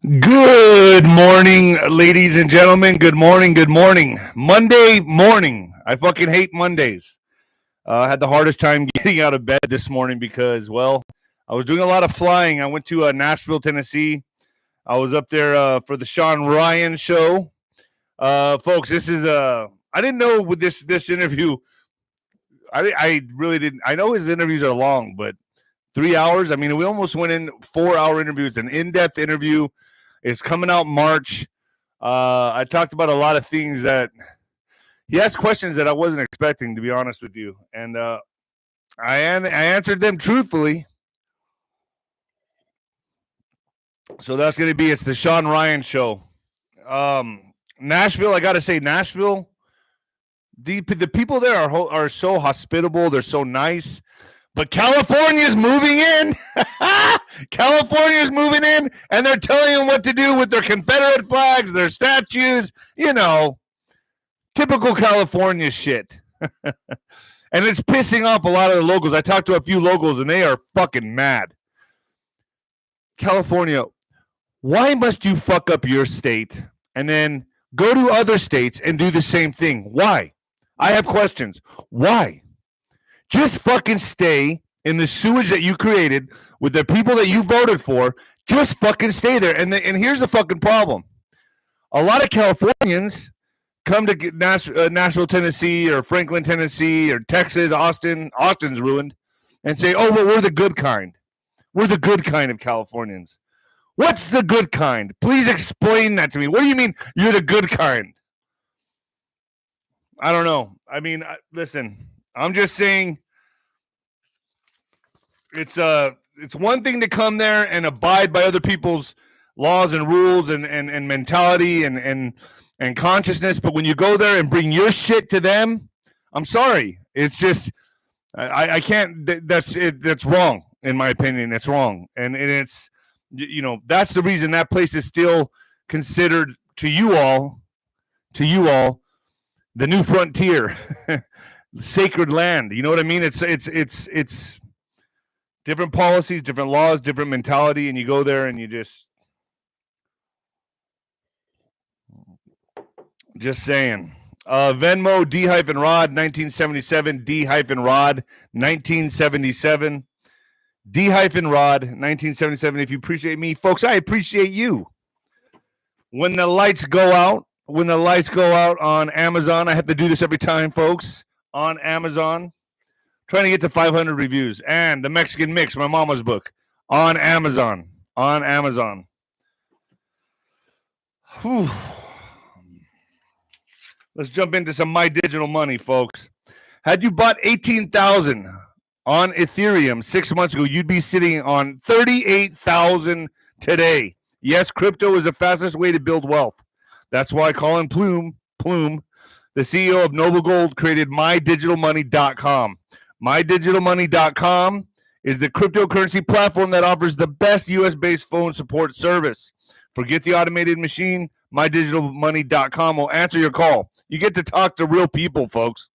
Good morning, ladies and gentlemen. Good morning. Good morning. Monday morning. I fucking hate Mondays. I had the hardest time getting out of bed this morning because, well, I was doing a lot of flying. I went to Nashville, Tennessee. I was up there for the Sean Ryan show. Folks, this is I didn't know with this interview. I really didn't. I know his interviews are long, but 3 hours. I mean, we almost went in 4 hour interviews, an in-depth interview. It's coming out March. I talked about a lot of things that he asked questions that I wasn't expecting, to be honest with you, and I answered them truthfully. So that's going to be it's the Sean Ryan show. Nashville, I got to say, Nashville. The people there are so hospitable. They're so nice. But California's moving in. California's moving in, and they're telling them what to do with their Confederate flags, their statues, typical California shit. And it's pissing off a lot of the locals. I talked to a few locals, and they are fucking mad. California, why must you fuck up your state and then go to other states and do the same thing? Why? I have questions. Why? Just fucking stay in the sewage that you created with the people that you voted for. Just fucking stay there. And here's the fucking problem. A lot of Californians come to Nashville, Tennessee, or Franklin, Tennessee, or Texas, Austin. Austin's ruined. And say, oh, well, we're the good kind. We're the good kind of Californians. What's the good kind? Please explain that to me. What do you mean you're the good kind? I don't know. I mean, listen. I'm just saying it's one thing to come there and abide by other people's laws and rules and mentality and consciousness, but when you go there and bring your shit to them, I'm sorry. It's just I can't. That's it. That's wrong in my opinion. It's wrong, and it's that's the reason that place is still considered to you all the new frontier. Sacred land. You know what I mean? It's different policies, different laws, different mentality, and you go there and you just saying. Venmo D-Rod 1977 D-Rod 1977 D-Rod 1977. If you appreciate me, folks, I appreciate you. When the lights go out on Amazon, I have to do this every time, folks. On Amazon, trying to get to 500 reviews, and the Mexican Mix, my mama's book, on Amazon. Whew. Let's jump into some My Digital Money, folks. Had you bought 18,000 on Ethereum 6 months ago, you'd be sitting on 38,000 today. Yes, crypto is the fastest way to build wealth. That's why Colin Plume, the CEO of Noble Gold, created MyDigitalMoney.com. MyDigitalMoney.com is the cryptocurrency platform that offers the best U.S.-based phone support service. Forget the automated machine. MyDigitalMoney.com will answer your call. You get to talk to real people, folks.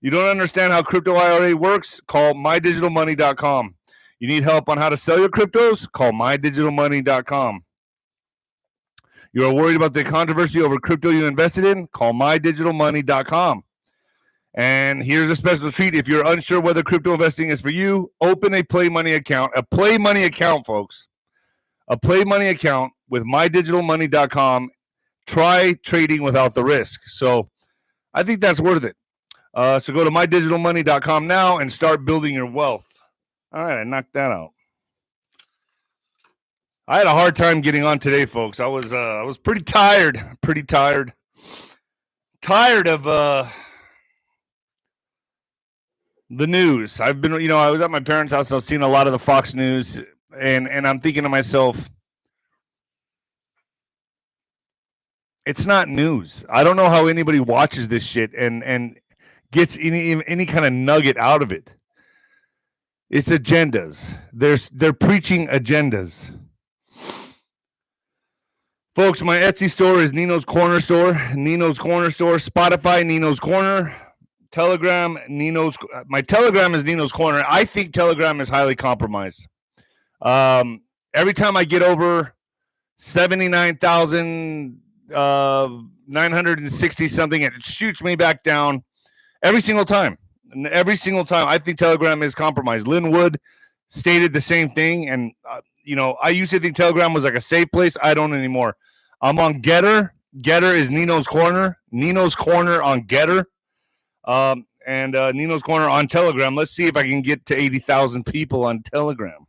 You don't understand how crypto IRA works? Call MyDigitalMoney.com. You need help on how to sell your cryptos? Call MyDigitalMoney.com. You are worried about the controversy over crypto you invested in? Call MyDigitalMoney.com. And here's a special treat. If you're unsure whether crypto investing is for you, open a Play Money account. A Play Money account, folks. A Play Money account with MyDigitalMoney.com. Try trading without the risk. So I think that's worth it. So go to MyDigitalMoney.com now and start building your wealth. All right, I knocked that out. I had a hard time getting on today, folks. I was pretty tired. Tired of the news. I've been, I was at my parents' house. I was seeing a lot of the Fox News, and I'm thinking to myself, it's not news. I don't know how anybody watches this shit and gets any kind of nugget out of it. It's agendas. They're preaching agendas. Folks, my Etsy store is Nino's Corner Store. Nino's Corner Store. Spotify, Nino's Corner. Telegram, my Telegram is Nino's Corner. I think Telegram is highly compromised. Every time I get over 79,960 something, and it shoots me back down every single time. And every single time, I think Telegram is compromised. Lynn Wood stated the same thing, and I used to think Telegram was like a safe place. I don't anymore. I'm on Getter. Getter is Nino's Corner. Nino's Corner on Getter, and Nino's Corner on Telegram. Let's see if I can get to 80,000 people on Telegram.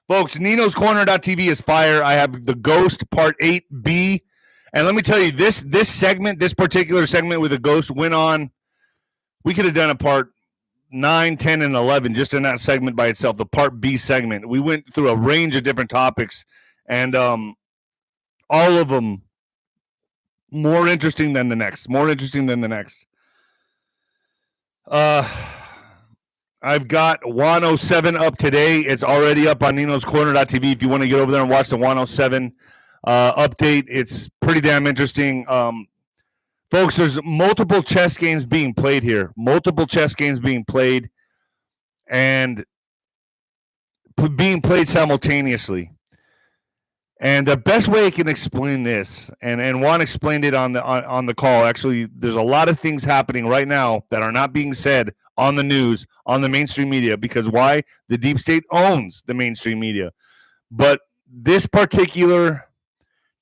Folks, Nino's Corner.tv is fire. I have The Ghost Part 8B. And let me tell you, this segment, this particular segment with The Ghost went on. We could have done a part 9, 10, and 11 just in that segment by itself, the Part B segment. We went through a range of different topics, and all of them more interesting than the next. I've got 107 up today. It's already up on Nino's Corner.tv if you want to get over there and watch the 107 update. It's pretty damn interesting. Folks, there's multiple chess games being played here. And being played simultaneously. And the best way I can explain this, and Juan explained it on the call. Actually, there's a lot of things happening right now that are not being said on the news, on the mainstream media, because why? The deep state owns the mainstream media. But this particular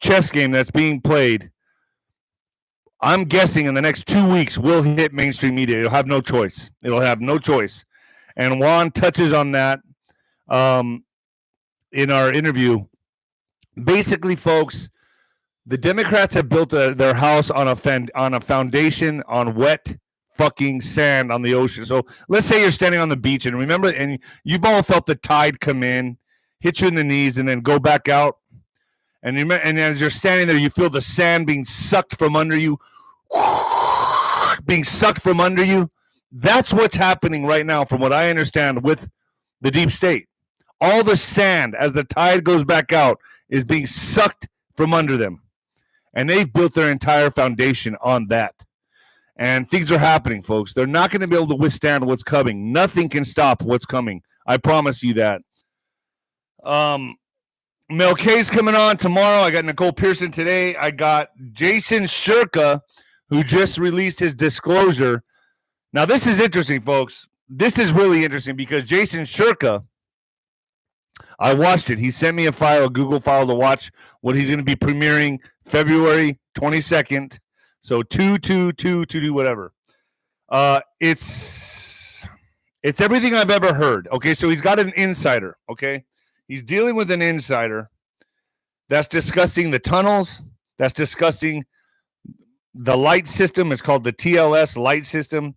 chess game that's being played, I'm guessing in the next 2 weeks will hit mainstream media. It'll have no choice. And Juan touches on that in our interview. Basically, folks, the Democrats have built their house on a foundation on wet fucking sand on the ocean. So let's say you're standing on the beach, and remember, and you've all felt the tide come in, hit you in the knees, and then go back out. And as you're standing there, you feel the sand being sucked from under you, That's what's happening right now, from what I understand, with the deep state. All the sand, as the tide goes back out, is being sucked from under them. And they've built their entire foundation on that. And things are happening, folks. They're not going to be able to withstand what's coming. Nothing can stop what's coming. I promise you that. Mel K's coming on tomorrow. I got Nicole Pearson today. I got Jason Shurka, who just released his disclosure. Now, this is interesting, folks. This is really interesting because Jason Shurka, I watched it. He sent me a Google file to watch what he's going to be premiering February 22nd. So 2/2/2/2 whatever. It's everything I've ever heard. Okay, so he's got an insider. Okay, he's dealing with an insider that's discussing the tunnels. That's discussing the light system. It's called the TLS light system.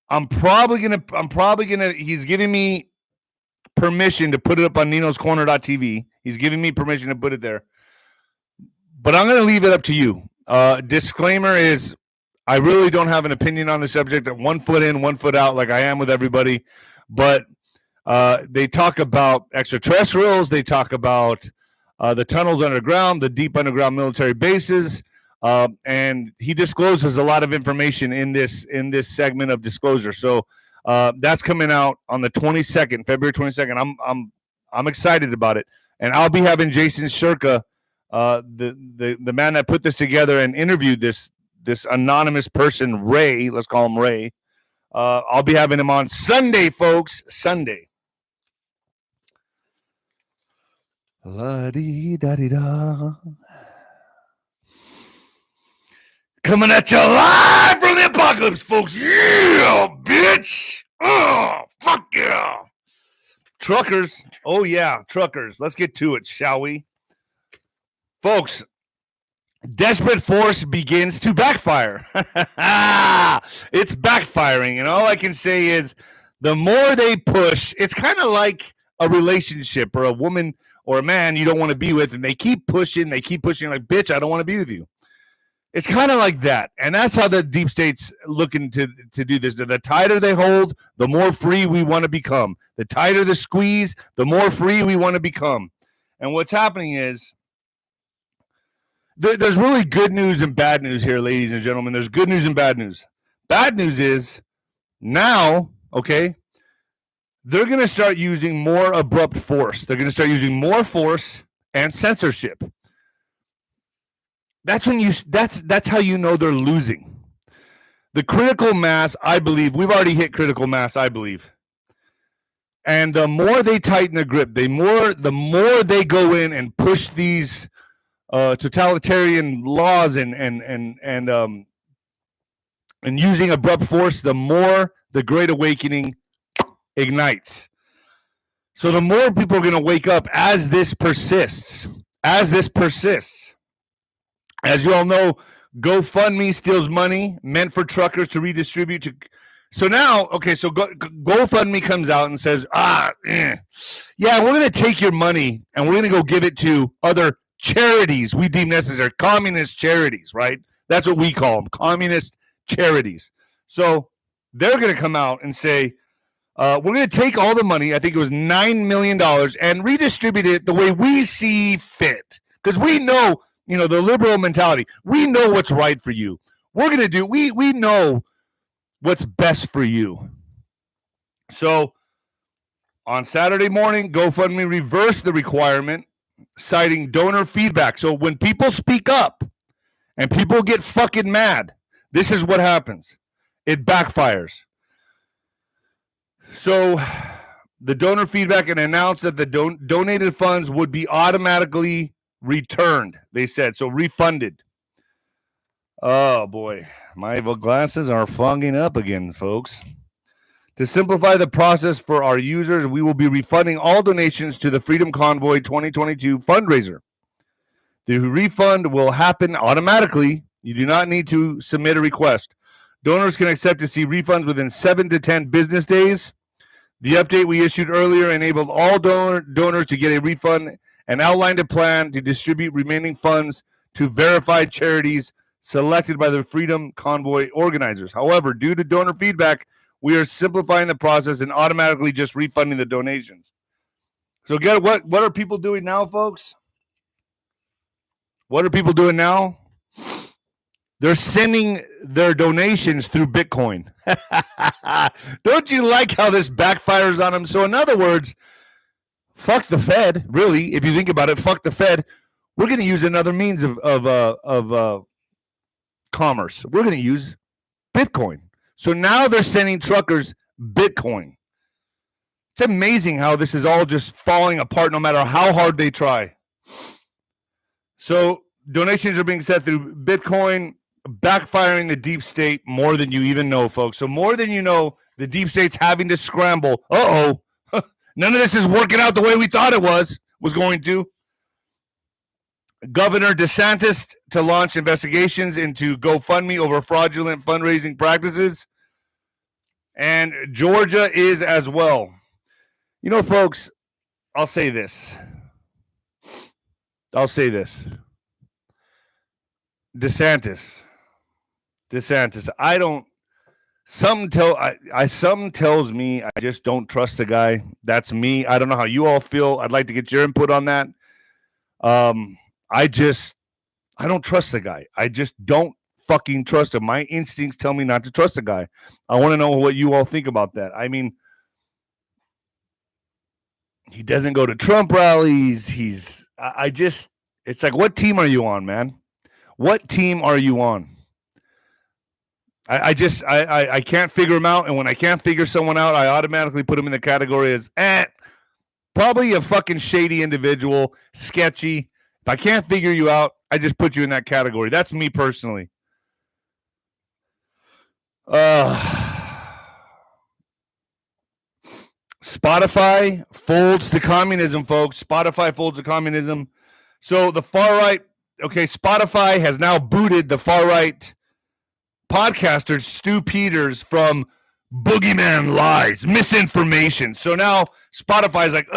I'm probably gonna. He's giving me permission to put it up on Nino's Corner.tv. He's giving me permission to put it there. But I'm going to leave it up to you. Disclaimer is I really don't have an opinion on the subject. 1 foot in, 1 foot out, like I am with everybody. But they talk about extraterrestrials. They talk about the tunnels underground, the deep underground military bases. And he discloses a lot of information in this segment of disclosure. So that's coming out on the 22nd, February 22nd. I'm excited about it. And I'll be having Jason Shurka, the man that put this together and interviewed this anonymous person, Ray. Let's call him Ray. I'll be having him on Sunday, folks. Sunday. La-dee-da-dee-da. Coming at you live from the apocalypse, folks. Yeah, bitch. Oh, fuck yeah. Truckers. Oh, yeah, truckers. Let's get to it, shall we? Folks, desperate force begins to backfire. It's backfiring, and all I can say is the more they push, it's kind of like a relationship or a woman or a man you don't want to be with, and they keep pushing like, bitch, I don't want to be with you. It's kind of like that, and that's how the deep state's looking to do this. The tighter they hold, the more free we want to become. The tighter the squeeze, the more free we want to become. And what's happening is there's really good news and bad news here, ladies and gentlemen. There's good news and bad news. Bad news is now, okay, they're going to start using more abrupt force. They're going to start using more force and censorship. That's how you know they're losing. The critical mass, I believe, we've already hit critical mass, I believe. And the more they tighten the grip, the more they go in and push these totalitarian laws and using abrupt force, the more the Great Awakening ignites. So the more people are going to wake up as this persists. As you all know, GoFundMe steals money meant for truckers to redistribute to. So now, okay, so GoFundMe comes out and says, yeah, we're going to take your money and we're going to go give it to other charities we deem necessary, communist charities, right? That's what we call them, communist charities. So they're going to come out and say, we're going to take all the money, I think it was $9 million, and redistribute it the way we see fit. Because we know, the liberal mentality. We know what's right for you. We're going to do, we know what's best for you. So on Saturday morning, GoFundMe reversed the requirement, citing donor feedback. So when people speak up and people get fucking mad, this is what happens. It backfires. So the donor feedback and announced that the donated funds would be automatically returned, they said. So refunded. Oh, boy. My glasses are fogging up again, folks. To simplify the process for our users, we will be refunding all donations to the Freedom Convoy 2022 fundraiser. The refund will happen automatically. You do not need to submit a request. Donors can expect to see refunds within 7 to 10 business days. The update we issued earlier enabled all donors to get a refund and outlined a plan to distribute remaining funds to verified charities selected by the Freedom Convoy organizers. However, due to donor feedback, we are simplifying the process and automatically just refunding the donations. So what are people doing now, folks? What are people doing now? They're sending their donations through Bitcoin. Don't you like how this backfires on them? So in other words, fuck the Fed, really, if you think about it, fuck the Fed. We're going to use another means of commerce. We're going to use Bitcoin. So now they're sending truckers Bitcoin. It's amazing how this is all just falling apart no matter how hard they try. So donations are being sent through Bitcoin, backfiring the deep state more than you even know, folks. So more than you know, the deep state's having to scramble. None of this is working out the way we thought it was going to. Governor DeSantis to launch investigations into GoFundMe over fraudulent fundraising practices. And Georgia is as well. Folks, I'll say this. DeSantis. Something tells me I just don't trust the guy. That's me. I don't know how you all feel. I'd like to get your input on that. I don't trust the guy. I just don't fucking trust him. My instincts tell me not to trust the guy. I want to know what you all think about that. I mean, he doesn't go to Trump rallies. It's like, what team are you on, man? What team are you on? I can't figure him out. And when I can't figure someone out, I automatically put him in the category as, probably a fucking shady individual, sketchy. If I can't figure you out, I just put you in that category. That's me personally. Spotify folds to communism, folks. Spotify folds to communism. So the far right, Spotify has now booted the far right podcaster Stu Peters from Boogeyman Lies, misinformation. So now Spotify's like,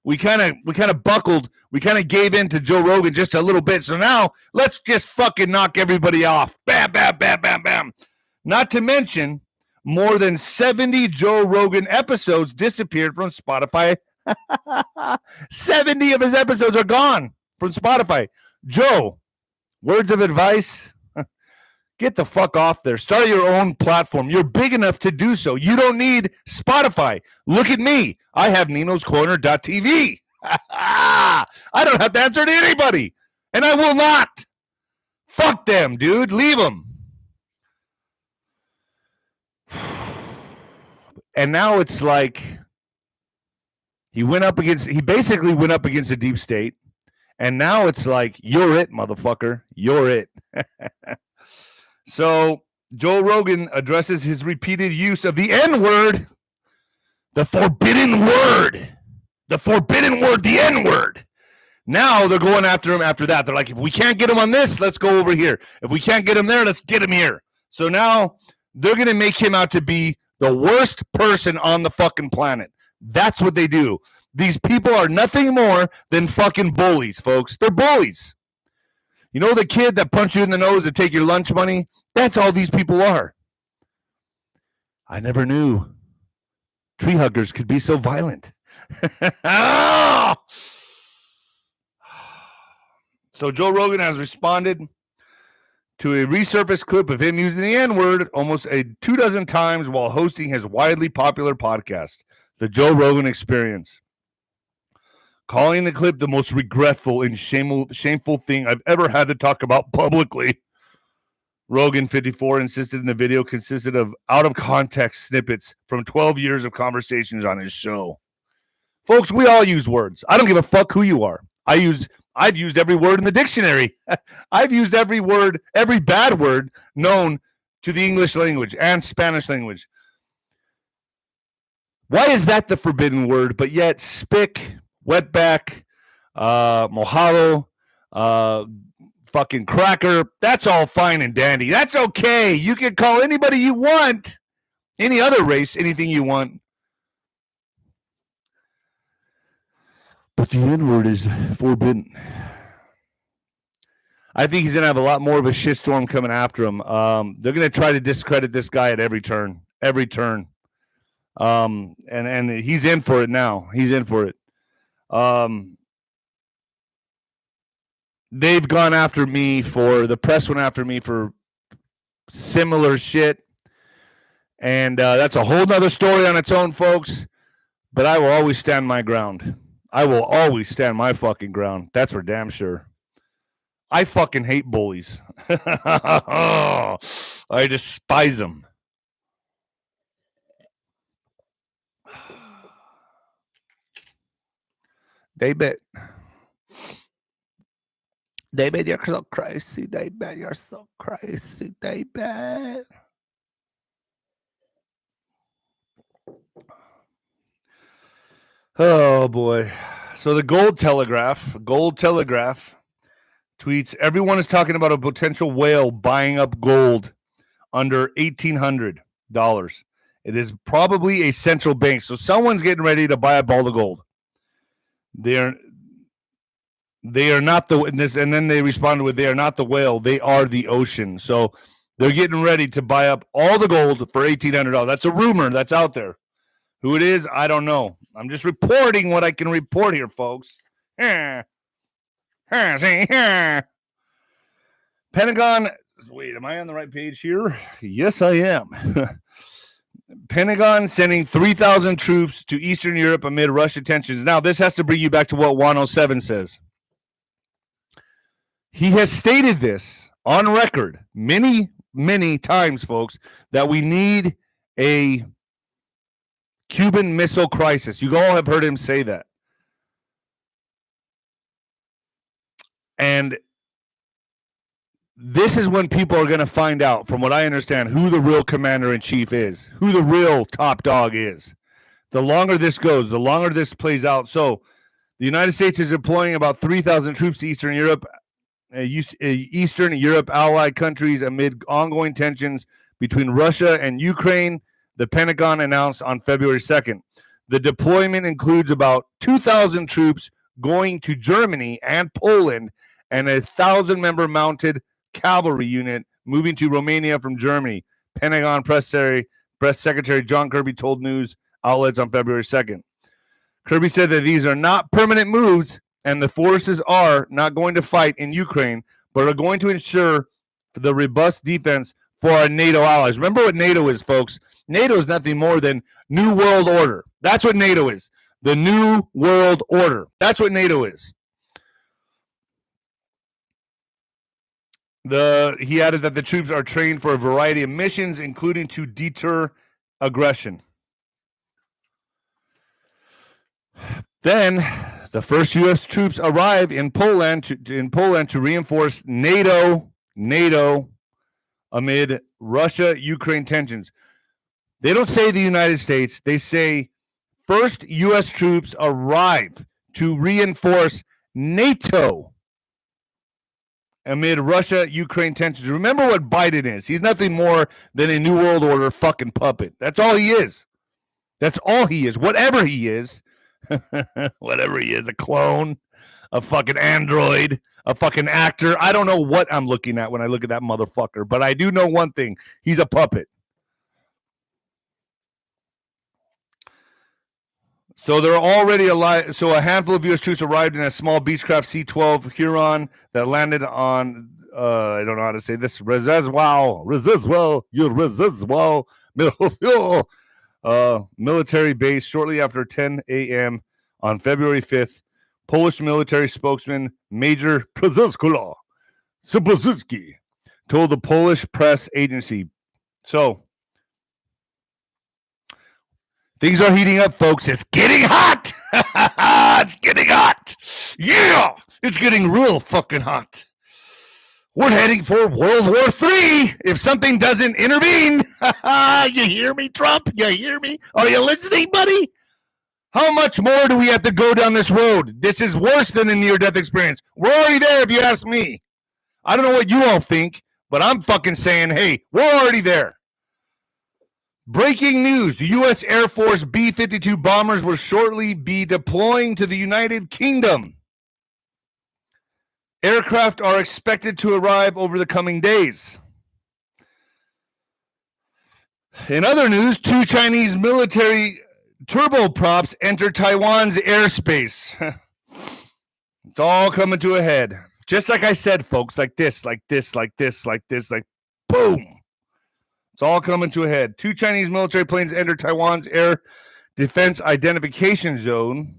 we kind of buckled. We kind of gave in to Joe Rogan just a little bit. So now let's just fucking knock everybody off. Bam, bam, bam, bam, bam. Not to mention, more than 70 Joe Rogan episodes disappeared from Spotify. 70 of his episodes are gone from Spotify. Joe, words of advice. Get the fuck off there. Start your own platform. You're big enough to do so. You don't need Spotify. Look at me. I have ninoscorner.tv. I don't have to answer to anybody. And I will not. Fuck them, dude. Leave them. And now it's like he basically went up against a deep state. And now it's like, you're it, motherfucker. You're it. So Joe Rogan addresses his repeated use of the N-word, the forbidden word, the N-word. Now they're going after him after that. They're like, if we can't get him on this, let's go over here. If we can't get him there, let's get him here. So now they're going to make him out to be the worst person on the fucking planet. That's what they do. These people are nothing more than fucking bullies, folks. They're bullies. You know the kid that punched you in the nose to take your lunch money? That's all these people are. I never knew tree huggers could be so violent. So Joe Rogan has responded to a resurfaced clip of him using the N-word almost 24 times while hosting his widely popular podcast, The Joe Rogan Experience, calling the clip the most regretful and shameful thing I've ever had to talk about publicly. Rogan, 54, insisted in the video consisted of out-of-context snippets from 12 years of conversations on his show. Folks, we all use words. I don't give a fuck who you are. I've used every word in the dictionary. I've used every word, every bad word known to the English language and Spanish language. Why is that the forbidden word? But yet, spick, wetback, mojado, fucking cracker, that's all fine and dandy. That's okay. You can call anybody you want, any other race, anything you want. But the N-word is forbidden. I think he's going to have a lot more of a shitstorm coming after him. They're going to try to discredit this guy at every turn. And he's in for it now. He's in for it. They've gone after me the press went after me for similar shit. And that's a whole nother story on its own, folks. But I will always stand my ground. I will always stand my fucking ground. That's for damn sure. I fucking hate bullies. I despise them. David, you're so crazy. David, you're so crazy. David. Oh, boy. So the Gold Telegraph tweets, everyone is talking about a potential whale buying up gold under $1,800. It is probably a central bank. So someone's getting ready to buy up all the gold. They are not and then they responded with, they are not the whale. They are the ocean. So they're getting ready to buy up all the gold for $1,800. That's a rumor that's out there. Who it is, I don't know. I'm just reporting what I can report here, folks. Pentagon. Wait, am I on the right page here? Yes, I am. Pentagon sending 3,000 troops to Eastern Europe amid Russia tensions. Now, this has to bring you back to what 107 says. He has stated this on record many, many times, folks, that we need a Cuban Missile Crisis. You all have heard him say that. And this is when people are going to find out, from what I understand, who the real commander-in-chief is, who the real top dog is. The longer this goes, the longer this plays out. So the United States is deploying about 3,000 troops to Eastern Europe allied countries amid ongoing tensions between Russia and Ukraine, the Pentagon announced on February 2nd. The deployment includes about 2,000 troops going to Germany and Poland and a 1,000-member mounted cavalry unit moving to Romania from Germany. Pentagon Press Secretary John Kirby told news outlets on February 2nd. Kirby said that these are not permanent moves and the forces are not going to fight in Ukraine, but are going to ensure the robust defense for our NATO allies. Remember what NATO is, folks. NATO is nothing more than New World Order. That's what NATO is. The New World Order. That's what NATO is. He added that the troops are trained for a variety of missions, including to deter aggression. Then the first U.S. troops arrive in Poland to reinforce NATO amid Russia-Ukraine tensions. They don't say the United States. They say first U.S. troops arrive to reinforce NATO amid Russia-Ukraine tensions. Remember what Biden is. He's nothing more than a New World Order fucking puppet. That's all he is. That's all he is. Whatever he is. Whatever he is. A clone. A fucking android. A fucking actor. I don't know what I'm looking at when I look at that motherfucker. But I do know one thing. He's a puppet. So they're already alive. So a handful of U.S. troops arrived in a small Beechcraft C-12 Huron that landed on, I don't know how to say this, military base shortly after 10 a.m. on February 5th. Polish military spokesman Major Przybylski told the Polish press agency. So things are heating up, folks. It's getting hot. It's getting hot. Yeah, it's getting real fucking hot. We're heading for World War III if something doesn't intervene. You hear me, Trump? You hear me? Are you listening, buddy? How much more do we have to go down this road? This is worse than a near-death experience. We're already there, if you ask me. I don't know what you all think, but I'm fucking saying, hey, we're already there. Breaking news. The U.S. Air Force B-52 bombers will shortly be deploying to the United Kingdom. Aircraft are expected to arrive over the coming days. In other news, 2 Chinese military turboprops enter Taiwan's airspace. It's all coming to a head. Just like I said, folks, like this, like boom. It's all coming to a head. 2 Chinese military planes entered Taiwan's air defense identification zone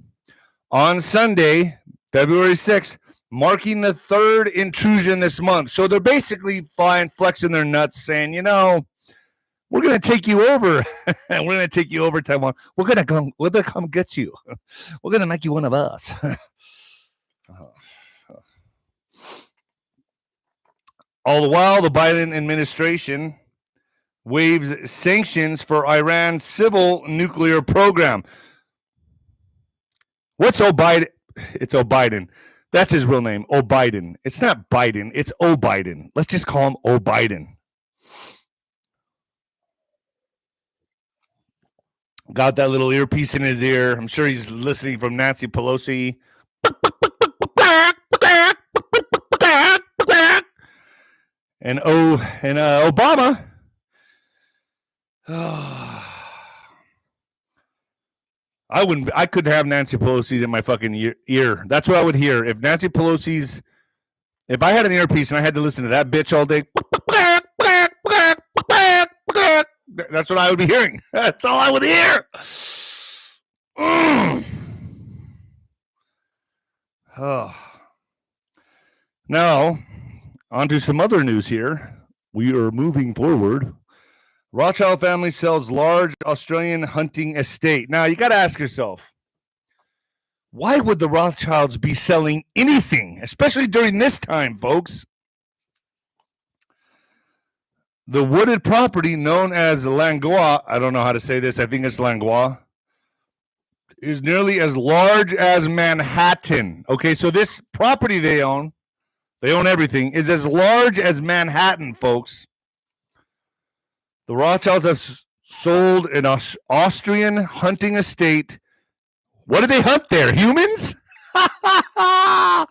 on Sunday, February 6th, marking the 3rd intrusion this month. So they're basically flexing their nuts, saying, you know, we're going to take you over. We're going to take you over, Taiwan. We're going to come get you. We're going to make you one of us. All the while, the Biden administration waives sanctions for Iran's civil nuclear program. What's O'Biden? It's O'Biden. That's his real name, O'Biden. It's not Biden. It's O'Biden. Let's just call him O'Biden. Got that little earpiece in his ear. I'm sure he's listening from Nancy Pelosi. And Obama. I couldn't have Nancy Pelosi in my fucking ear. That's what I would hear. If I had an earpiece and I had to listen to that bitch all day, that's what I would be hearing. That's all I would hear. Now, on to some other news here. We are moving forward. Rothschild family sells large Australian hunting estate. Now, you got to ask yourself, why would the Rothschilds be selling anything, especially during this time, folks? The wooded property known as Langlois, I don't know how to say this, I think it's Langlois, is nearly as large as Manhattan. Okay, so this property they own everything, is as large as Manhattan, folks. The Rothschilds have sold an Austrian hunting estate. What do they hunt there? Humans? I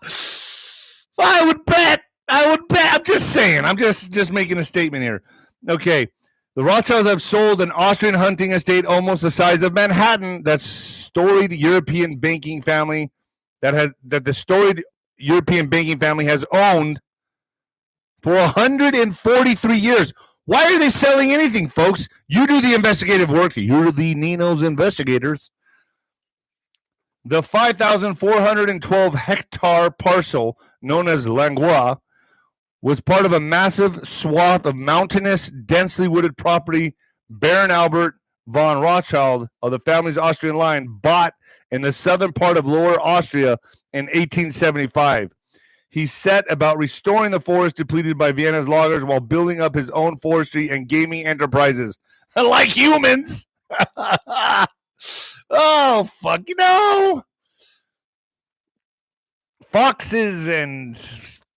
would bet. I'm just saying. I'm just making a statement here. Okay. The Rothschilds have sold an Austrian hunting estate almost the size of Manhattan. That storied European banking family has owned for 143 years. Why are they selling anything, folks? You do the investigative work. You're the Nino's investigators. The 5,412 hectare parcel known as Langlois was part of a massive swath of mountainous, densely wooded property Baron Albert von Rothschild of the family's Austrian line bought in the southern part of Lower Austria in 1875. He set about restoring the forest depleted by Vienna's loggers while building up his own forestry and gaming enterprises. Like humans! Oh, fuck, foxes and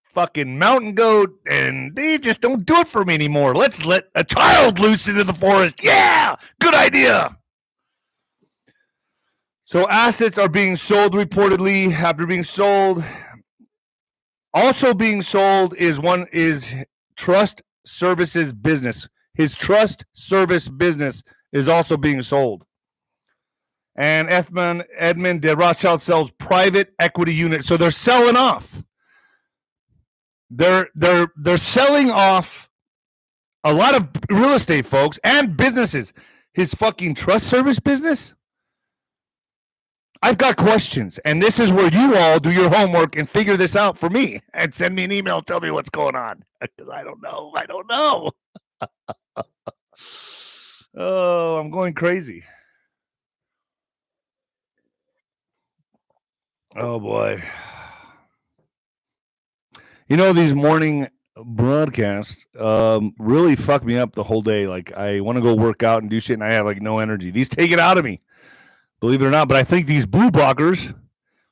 fucking mountain goat, and they just don't do it for me anymore. Let's let a child loose into the forest. Yeah, good idea. So assets are being sold reportedly. After being sold, also being sold is trust services business. His trust service business is also being sold. And Edmund de Rothschild sells private equity units. So they're selling off. They're selling off a lot of real estate, folks, and businesses. His fucking trust service business? I've got questions, and this is where you all do your homework and figure this out for me and send me an email and tell me what's going on, because I don't know. Oh, I'm going crazy. Oh, boy. These morning broadcasts really fuck me up the whole day. Like, I want to go work out and do shit, and I have, like, no energy. These take it out of me, believe it or not. But I think these blue blockers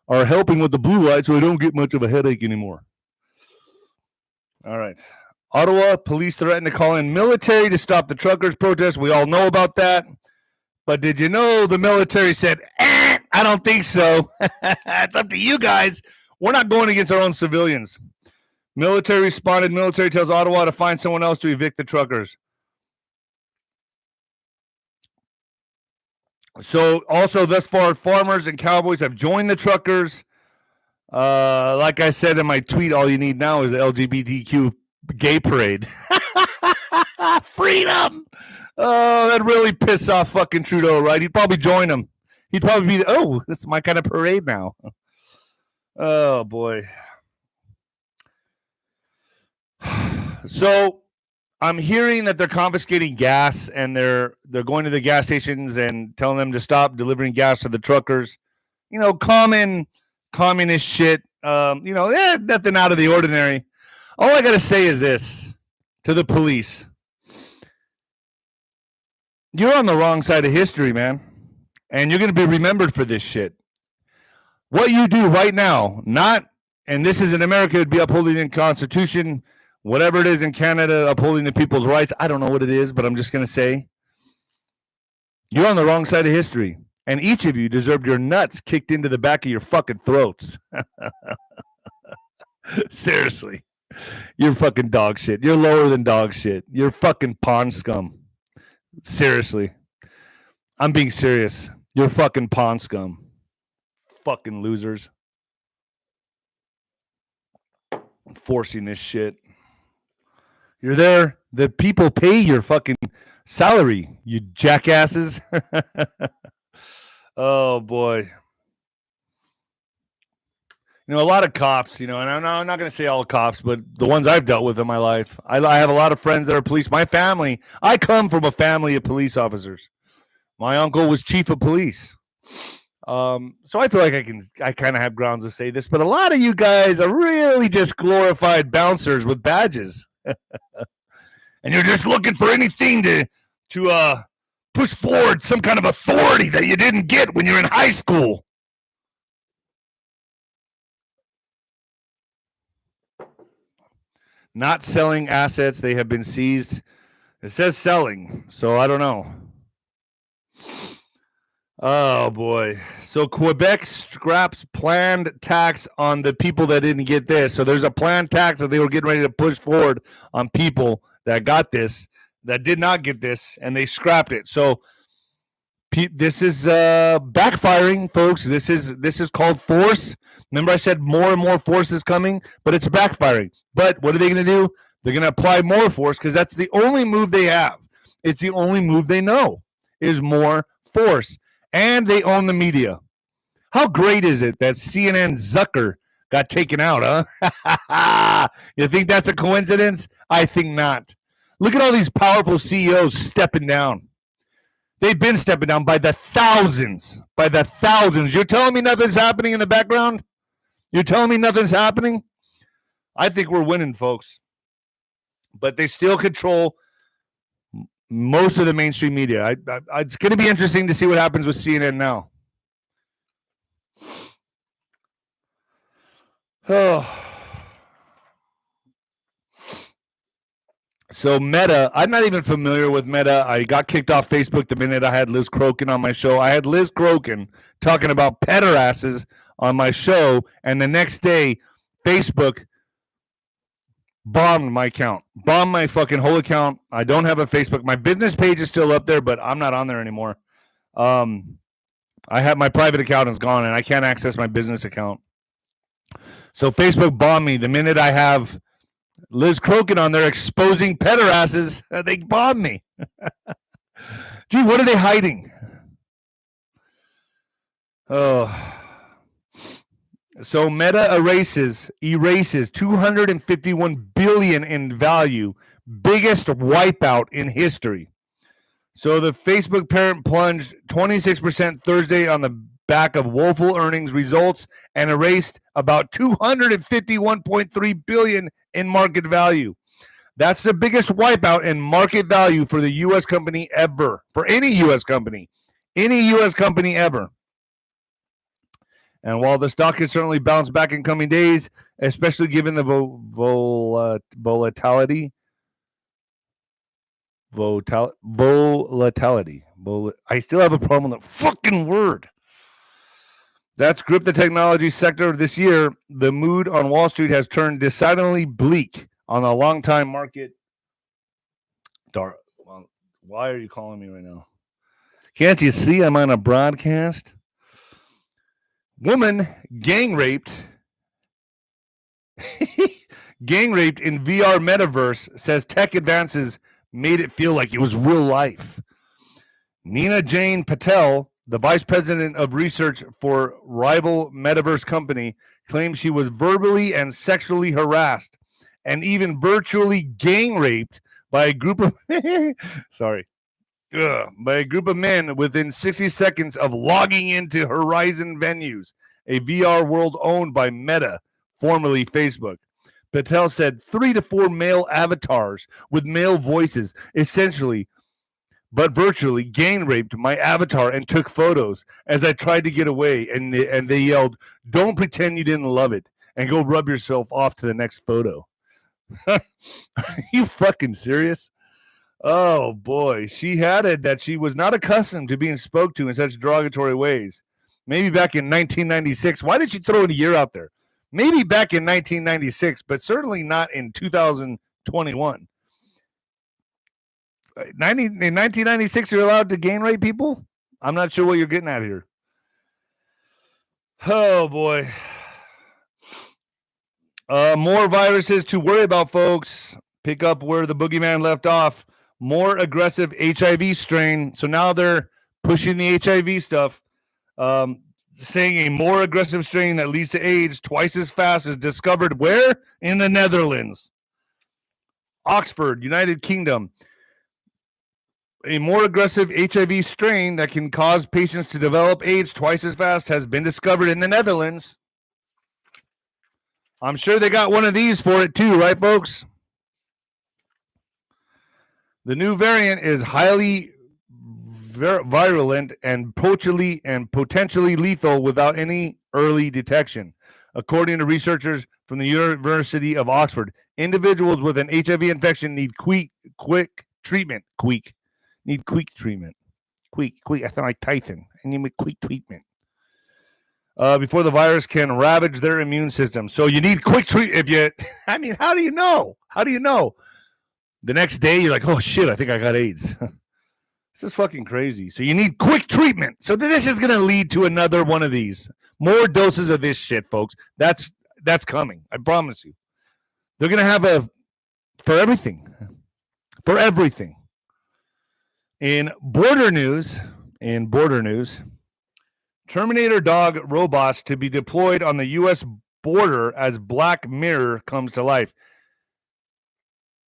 are helping with the blue light, so I don't get much of a headache anymore. All right. Ottawa police threatened to call in military to stop the truckers' protest. We all know about that. But did you know the military said, I don't think so. It's up to you guys. We're not going against our own civilians. Military responded. Military tells Ottawa to find someone else to evict the truckers. So also thus far, farmers and cowboys have joined the truckers. Like I said in my tweet, all you need now is the LGBTQ gay parade. Freedom! Oh, that'd really piss off fucking Trudeau, right? He'd probably join him. He'd probably be, that's my kind of parade now. Oh, boy. So I'm hearing that they're confiscating gas, and they're going to the gas stations and telling them to stop delivering gas to the truckers. Common communist shit. Nothing out of the ordinary. All I got to say is this to the police. You're on the wrong side of history, man. And you're going to be remembered for this shit. What you do right now, and this is in America, it would be upholding the Constitution, whatever it is in Canada, upholding the people's rights. I don't know what it is, but I'm just going to say, you're on the wrong side of history. And each of you deserved your nuts kicked into the back of your fucking throats. Seriously. You're fucking dog shit. You're lower than dog shit. You're fucking pawn scum. Seriously. I'm being serious. You're fucking pawn scum. Fucking losers. Forcing this shit. You're there. The people pay your fucking salary, you jackasses. Oh, boy. A lot of cops, and I'm not going to say all cops, but the ones I've dealt with in my life. I have a lot of friends that are police. My family, I come from a family of police officers. My uncle was chief of police. So I feel like I kind of have grounds to say this, but a lot of you guys are really just glorified bouncers with badges. And you're just looking for anything to push forward some kind of authority that you didn't get when you're in high school. Not selling assets. They have been seized. It says selling, so I don't know. Oh, boy. So Quebec scraps planned tax on the people that didn't get this. So there's a planned tax that they were getting ready to push forward on people that got this, that did not get this, and they scrapped it. So this is backfiring, folks. This is called force. Remember I said more and more force is coming, but it's backfiring. But what are they going to do? They're going to apply more force because that's the only move they have. It's the only move they know is more force. And they own the media. How great is it that CNN Zucker got taken out, huh? You think that's a coincidence? I think not. Look at all these powerful CEOs stepping down. They've been stepping down by the thousands. By the thousands. You're telling me nothing's happening in the background? You're telling me nothing's happening? I think we're winning, folks. But they still control most of the mainstream media. It's going to be interesting to see what happens with CNN now. Oh. So Meta, I'm not even familiar with Meta. I got kicked off Facebook the minute I had Liz Crokin on my show. I had Liz Crokin talking about pederasses on my show, and the next day, Facebook bombed my account. Bombed my fucking whole account. I don't have a Facebook. My business page is still up there, but I'm not on there anymore. I have my private account is gone, and I can't access my business account. So Facebook bombed me the minute I have Liz Crokin on there exposing pederasses. They bombed me. Gee, what are they hiding? Oh. So Meta erases $251 billion in value, biggest wipeout in history. So the Facebook parent plunged 26% Thursday on the back of woeful earnings results and erased about $251.3 billion in market value. That's the biggest wipeout in market value for the U.S. company ever, for any U.S. company ever. And while the stock has certainly bounced back in coming days, especially given the volatility. I still have a problem with that fucking word. That's gripped the technology sector this year. The mood on Wall Street has turned decidedly bleak on a long-time market. Why are you calling me right now? Can't you see I'm on a broadcast? Woman gang raped in VR metaverse, says tech advances made it feel like it was real life. Nina Jane Patel, the vice president of research for rival metaverse company, claims she was verbally and sexually harassed and even virtually gang raped by a group of men within 60 seconds of logging into Horizon Venues, a VR world owned by Meta, formerly Facebook. Patel said 3 to 4 male avatars with male voices, essentially, but virtually gang raped my avatar and took photos as I tried to get away. And they yelled, "Don't pretend you didn't love it and go rub yourself off to the next photo." Are you fucking serious? Oh, boy. She added that she was not accustomed to being spoke to in such derogatory ways. Maybe back in 1996. Why did she throw a year out there? Maybe back in 1996, but certainly not in 2021. In 1996, you're allowed to gang rape people? I'm not sure what you're getting at here. Oh, boy. More viruses to worry about, folks. Pick up where the boogeyman left off. More aggressive HIV strain. So now they're pushing the HIV stuff, saying a more aggressive strain that leads to AIDS twice as fast is discovered where? In the Netherlands. Oxford, United Kingdom. A more aggressive HIV strain that can cause patients to develop AIDS twice as fast has been discovered in the Netherlands. I'm sure they got one of these for it too, right, folks? The new variant is highly virulent and potentially lethal without any early detection. According to researchers from the University of Oxford, individuals with an HIV infection need quick treatment. Need quick treatment. Quick. I sound like Tyson. I need quick treatment. Before the virus can ravage their immune system. So you need quick treatment. How do you know? The next day, you're like, oh, shit, I think I got AIDS. This is fucking crazy. So you need quick treatment. So this is going to lead to another one of these. More doses of this shit, folks. That's coming. I promise you. They're going to have for everything. For everything. In border news, Terminator dog robots to be deployed on the U.S. border as Black Mirror comes to life.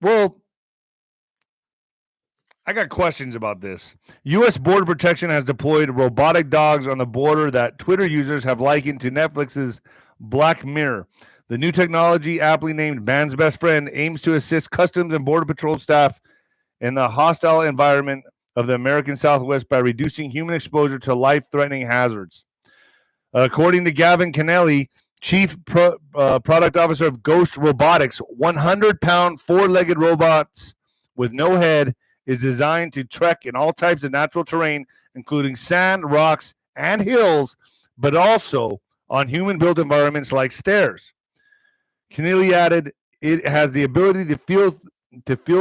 Well, I got questions about this. U.S. Border Protection has deployed robotic dogs on the border that Twitter users have likened to Netflix's Black Mirror. The new technology, aptly named Man's Best Friend, aims to assist Customs and Border Patrol staff in the hostile environment of the American Southwest by reducing human exposure to life-threatening hazards. According to Gavin Kennelly, Chief Product Officer of Ghost Robotics, 100-pound four-legged robots with no head is designed to trek in all types of natural terrain, including sand, rocks, and hills, but also on human-built environments like stairs. Kennelly added, it has the ability to feel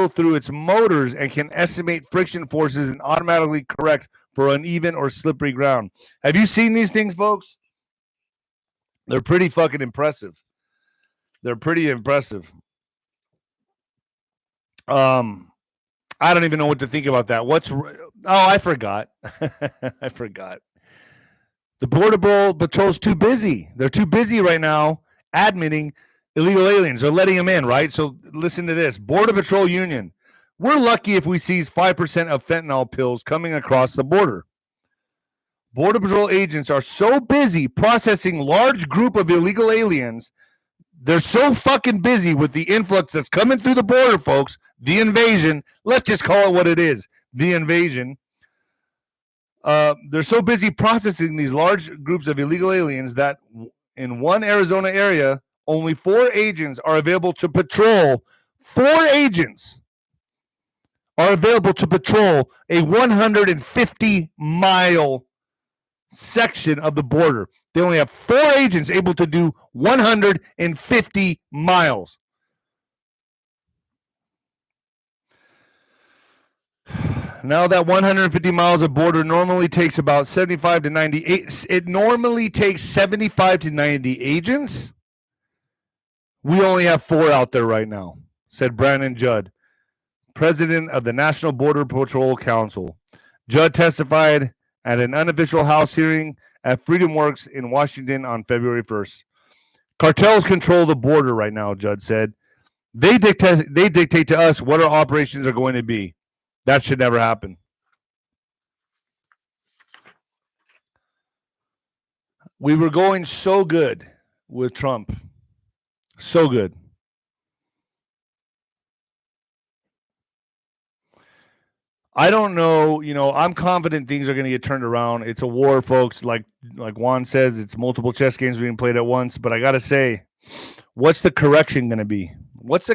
through its motors and can estimate friction forces and automatically correct for uneven or slippery ground. Have you seen these things, folks? They're pretty fucking impressive. I don't even know what to think about that. I forgot. I forgot. The Border Patrol's too busy. They're too busy right now admitting illegal aliens. They're letting them in, right? So listen to this. Border Patrol Union. We're lucky if we seize 5% of fentanyl pills coming across the border. Border Patrol agents are so busy processing large group of illegal aliens. They're so fucking busy with the influx that's coming through the border, folks. The invasion. Let's just call it what it is. The invasion. They're so busy processing these large groups of illegal aliens that in one Arizona area, only 4 agents are available to patrol. 4 agents are available to patrol a 150-mile section of the border. They only have 4 agents able to do 150 miles. Now that 150 miles of border normally takes about 75 to 98. It normally takes 75 to 90 agents. We only have 4 out there right now, said Brandon Judd, president of the National Border Patrol Council. Judd testified at an unofficial House hearing at Freedom Works in Washington on February 1st. Cartels control the border right now, Judd said. They dictate to us what our operations are going to be. That should never happen. We were going so good with Trump. So good. I don't know, I'm confident things are going to get turned around. It's a war, folks. Like Juan says, it's multiple chess games being played at once. But I got to say, what's the correction going to be? Let's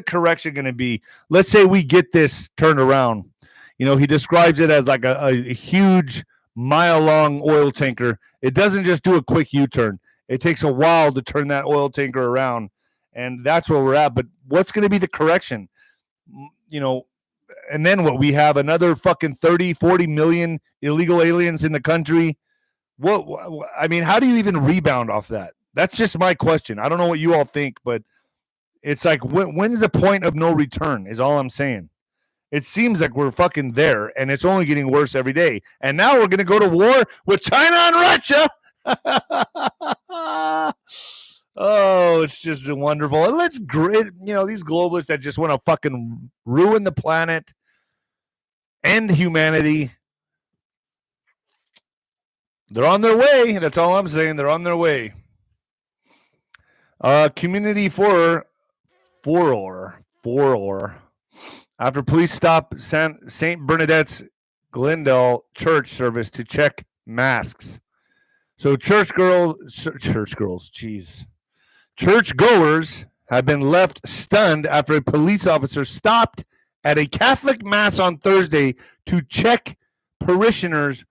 say we get this turned around. He describes it as like a huge mile-long oil tanker. It doesn't just do a quick U-turn. It takes a while to turn that oil tanker around. And that's where we're at. But what's going to be the correction? And then what? We have another fucking 30, 40 million illegal aliens in the country. How do you even rebound off that? That's just my question. I don't know what you all think, but it's like, when's the point of no return is all I'm saying. It seems like we're fucking there, and it's only getting worse every day. And now we're going to go to war with China and Russia. Oh, it's just wonderful. And these globalists that just want to fucking ruin the planet, end humanity. They're on their way. That's all I'm saying. They're on their way. Community furor after police stop St. Bernadette's Glendale church service to check masks. So churchgoers have been left stunned after a police officer stopped at a Catholic mass on Thursday to check parishioners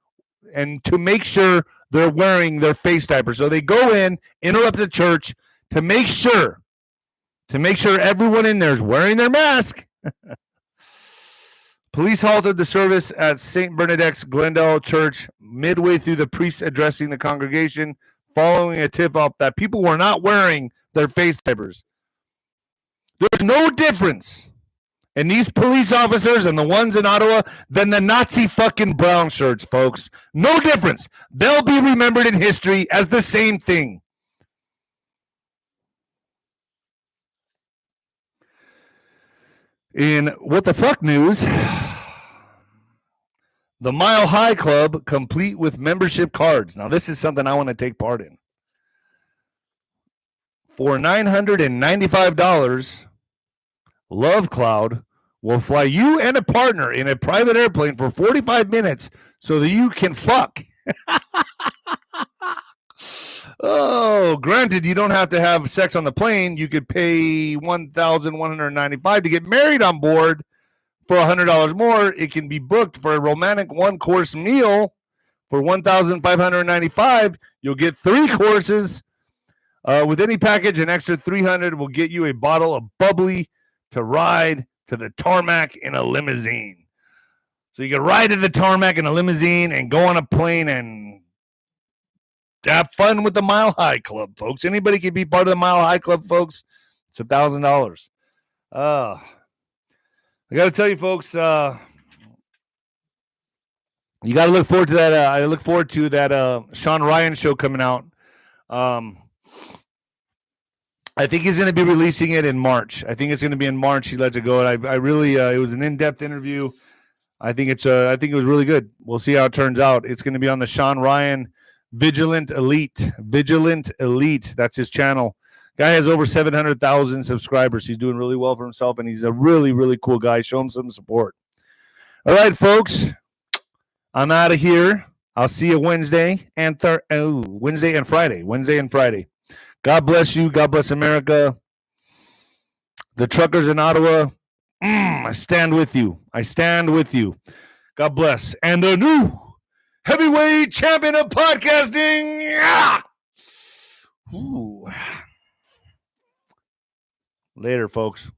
and to make sure they're wearing their face diapers. So they go in, interrupt the church to make sure everyone in there is wearing their mask. Police halted the service at St. Bernadette's Glendale Church midway through the priest addressing the congregation following a tip-off that people were not wearing their face diapers. There's no difference and these police officers and the ones in Ottawa than the Nazi fucking brown shirts, folks. No difference. They'll be remembered in history as the same thing. In what the fuck news, the Mile High Club complete with membership cards. Now, this is something I want to take part in. For $995, Love Cloud will fly you and a partner in a private airplane for 45 minutes so that you can fuck. Oh, granted, you don't have to have sex on the plane. You could pay $1,195 to get married on board for $100 more. It can be booked for a romantic one-course meal for $1,595. You'll get 3 courses. With any package, an extra $300 will get you a bottle of bubbly to ride to the tarmac in a limousine. So you can ride to the tarmac in a limousine and go on a plane and have fun with the Mile High Club, folks. Anybody can be part of the Mile High Club, folks. It's $1,000. I got to tell you, folks, you got to look forward to that. I look forward to that Sean Ryan show coming out. I think he's going to be releasing it in March. I think it's going to be in March. He lets it go. And I really, it was an in-depth interview. I think it was really good. We'll see how it turns out. It's going to be on the Sean Ryan Vigilant Elite. That's his channel. Guy has over 700,000 subscribers. He's doing really well for himself, and he's a really, really cool guy. Show him some support. All right, folks. I'm out of here. I'll see you Wednesday and Friday. Wednesday and Friday. God bless you. God bless America. The truckers in Ottawa, I stand with you. God bless. And the new heavyweight champion of podcasting. Ooh. Later, folks.